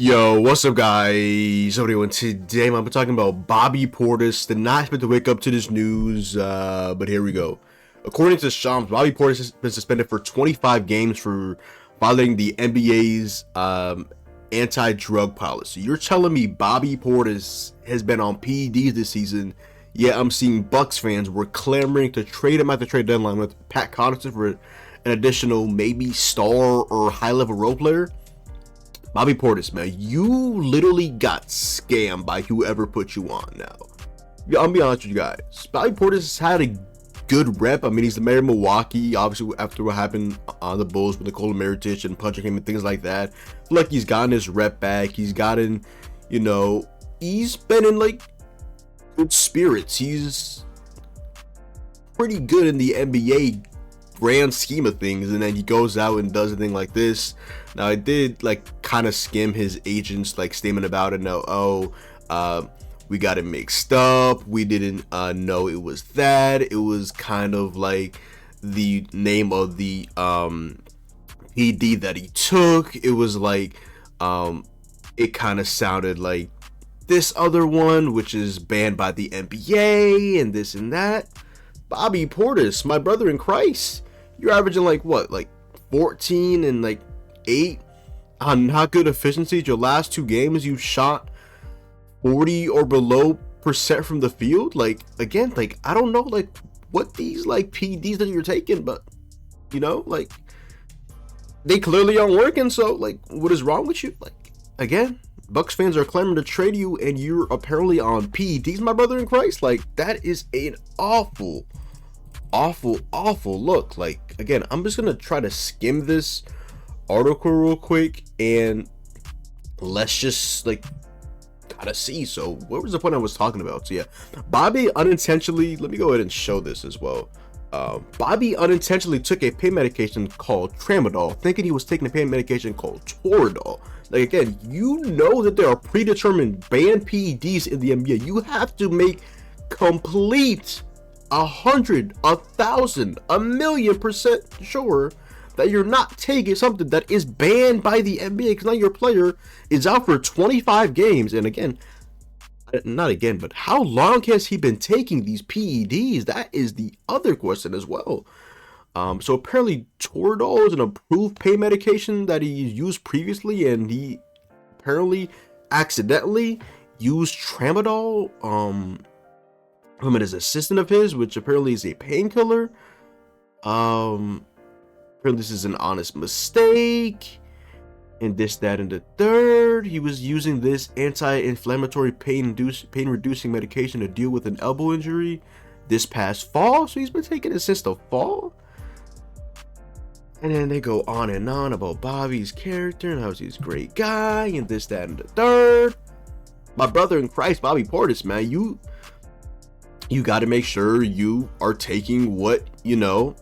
Yo, what's up, guys? So anyway, today I'm talking about Bobby Portis. Did not expect to wake up to this news, but here we go. According to Shams, Bobby Portis has been suspended for 25 games for violating the NBA's anti-drug policy. You're telling me Bobby Portis has been on PEDs this season? Yeah, I'm seeing Bucks fans were clamoring to trade him at the trade deadline with Pat Connaughton for an additional maybe star or high-level role player. Bobby Portis, man, you literally got scammed by whoever put you on now. Yeah, I'll be honest with you guys. Bobby Portis has had a good rep. I mean, he's the mayor of Milwaukee, obviously, after what happened on the Bulls with Nikola Mirotic and punching him and things like that. I feel like he's gotten his rep back. He's gotten, he's been in, good spirits. He's pretty good in the NBA grand scheme of things, and then he goes out and does a thing like this. Now, I did kind of skim his agent's statement about it. We got it mixed up. We didn't know it was that. It was kind of like the name of the PD that he took. It was it kind of sounded like this other one, which is banned by the NBA and this and that. Bobby Portis, my brother in Christ, you're averaging 14 and 8 on not good efficiency. Your last two games, you shot 40 or below percent from the field. Again, I don't know what these PDs that you're taking, but they clearly aren't working. So what is wrong with you? Again, Bucks fans are clamoring to trade you, and you're apparently on PEDs, my brother in Christ. That is an awful look. Again, I'm just gonna try to skim this article real quick, and let's just gotta see. So what was the point I was talking about? So yeah, Bobby unintentionally, let me go ahead and show this as well. Bobby unintentionally took a pain medication called Tramadol, thinking he was taking a pain medication called Toradol. Again, you know that there are predetermined banned PEDs in the NBA. You have to make complete 100, 1,000, 1,000,000% sure that you're not taking something that is banned by the NBA, because now your player is out for 25 games. And again, not again, but how long has he been taking these PEDs? That is the other question as well. So apparently Toradol is an approved pain medication that he used previously, and he apparently accidentally used Tramadol from his assistant of his, which apparently is a painkiller. Apparently this is an honest mistake, and this, that, and the third. He was using this anti-inflammatory pain reducing medication to deal with an elbow injury this past fall. So he's been taking it since the fall. And then they go on and on about Bobby's character and how he's a great guy and this, that, and the third. My brother in Christ, Bobby Portis, man, you got to make sure you are taking what you know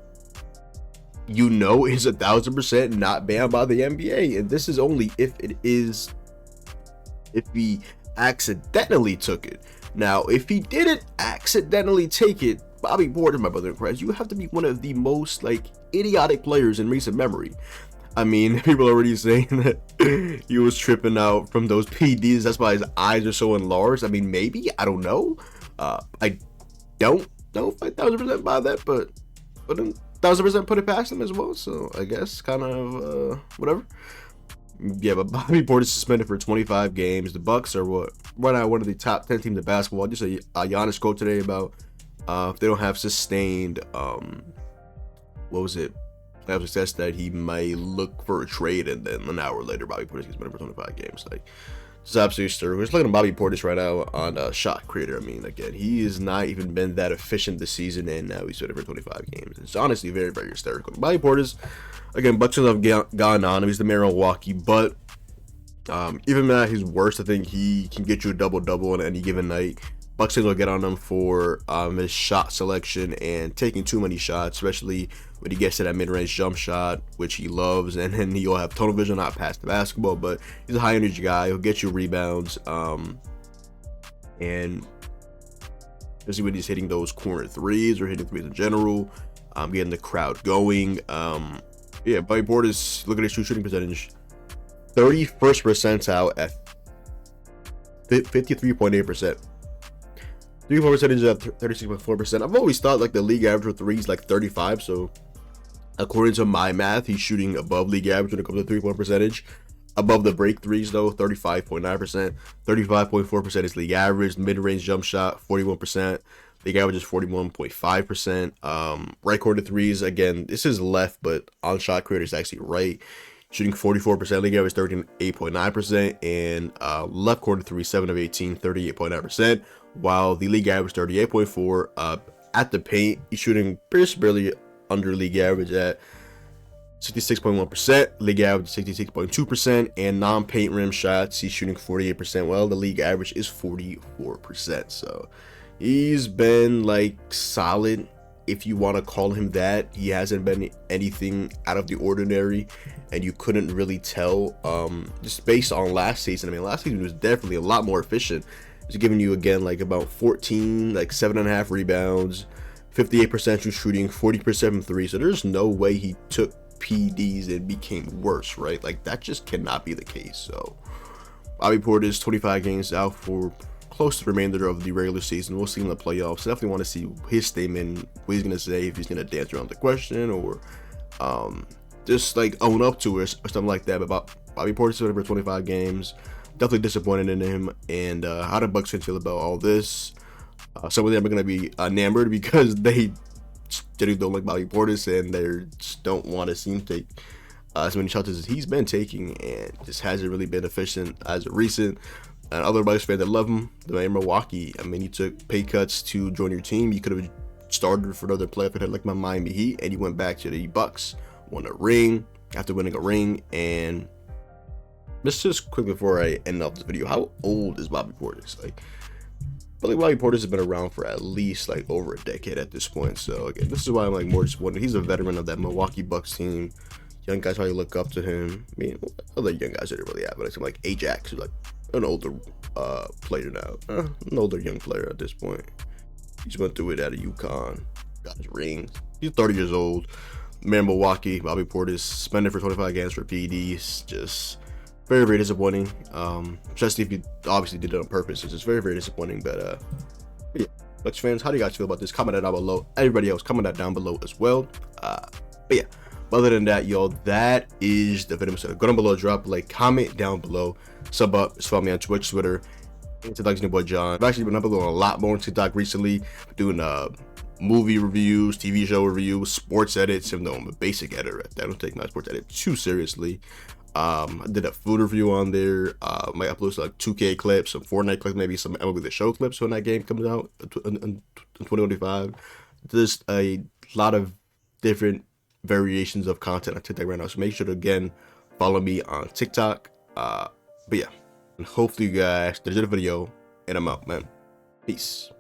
is 1,000% not banned by the NBA, and this is only if he accidentally took it. Now, if he didn't accidentally take it, Bobby Portis, my brother in Christ, you have to be one of the most idiotic players in recent memory. I mean, people are already saying that he was tripping out from those PDs. That's why his eyes are so enlarged. I mean, maybe, I don't know. I don't know if I 1,000% buy that, but 1,000% put it past him as well. So I guess kind of whatever. Yeah, but Bobby Portis is suspended for 25 games. The Bucks are right now one of the top 10 teams in basketball. Just a Giannis quote today about if they don't have sustained playoff success, that he might look for a trade, and then an hour later Bobby Portis gets suspended for 25 games. It's absolutely stir. We're just looking at Bobby Portis right now on Shot Creator. I mean, again, he has not even been that efficient this season, and now he's suspended for 25 games. It's honestly very, very hysterical. Bobby Portis, again, Bucks have gone on him. He's the mayor of Milwaukee, but even at his worst, I think he can get you a double-double on any given night. Bucks will get on him for his shot selection and taking too many shots, especially when he gets to that mid-range jump shot, which he loves, and then he'll have tunnel vision, not pass the basketball, but he's a high-energy guy. He'll get you rebounds, and especially when he's hitting those corner threes or hitting threes in general, getting the crowd going. Yeah, Bobby Portis, look at his shooting percentage. 31st percentile at 53.8%. 3-point percentage at 36.4%. I've always thought like the league average for threes like 35. So according to my math, he's shooting above league average when it comes to 3-point percentage. Above the break threes though, 35.9%. 35.4% is league average. Mid-range jump shot, 41%. League average is 41.5%. Right corner threes, again, this is left, but on shot creator is actually right. Shooting 44%, league average 38.9%, and left corner three, 7 of 18, 38.9%, while the league average 38.4. At the paint, he's shooting just barely under league average at 66.1%, league average 66.2%, and non-paint rim shots, he's shooting 48%, while the league average is 44%. So he's been like solid, if you want to call him that. He hasn't been anything out of the ordinary, and you couldn't really tell just based on last season. I mean, last season was definitely a lot more efficient. He's giving you again like about 14, like 7.5 rebounds, 58% true shooting, 40% from three. So there's no way he took PDs and became worse, right? Like that just cannot be the case. So Bobby Portis, 25 games out for close to the remainder of the regular season. We'll see in the playoffs. Definitely want to see his statement, what he's gonna say, if he's gonna dance around the question or just like own up to it or something like that. But Bobby Portis over 25 games, definitely disappointed in him. And how do Bucks fans feel about all this? Some of them are gonna be enamored because they just don't like Bobby Portis and they just don't want to see him take as many shots as he's been taking, and just hasn't really been efficient as of recent. And other Bucks fans that love him, the man in Milwaukee. I mean, he took pay cuts to join your team. You could have started for another playoff that had like my Miami Heat, and he went back to the Bucks, won a ring after winning a ring. And just quick before I end off this video, how old is Bobby Portis? Like, I believe Bobby Portis has been around for at least like over a decade at this point. So again, this is why I'm like more disappointed. He's a veteran of that Milwaukee Bucks team. Young guys probably look up to him. I mean, other young guys didn't really have, but it's like Ajax, who's like an older player now, an older young player at this point. He's went through it at a UConn, got his rings. He's 30 years old. Man, Milwaukee, Bobby Portis suspended for 25 games for PEDs. Just very, very disappointing. Especially if you obviously did it on purpose. It's just very, very disappointing. But yeah, Bucks fans, how do you guys feel about this? Comment that down below. Everybody else, comment that down below as well. But yeah. Other than that, y'all, that is the video. So go down below, drop a like, comment down below, sub up, just follow me on Twitch, Twitter, and TikTok's new boy John. I've actually been uploading a lot more on TikTok recently, doing movie reviews, TV show reviews, sports edits. Even though I'm a basic editor at that, I don't take my sports edit too seriously. I did a food review on there. Might upload like 2K clips, some Fortnite clips, maybe some MLB The Show clips when that game comes out in 2025. Just a lot of different variations of content on TikTok right now, so make sure to again follow me on TikTok. But yeah, and hopefully you guys enjoyed the video, and I'm out, man. Peace.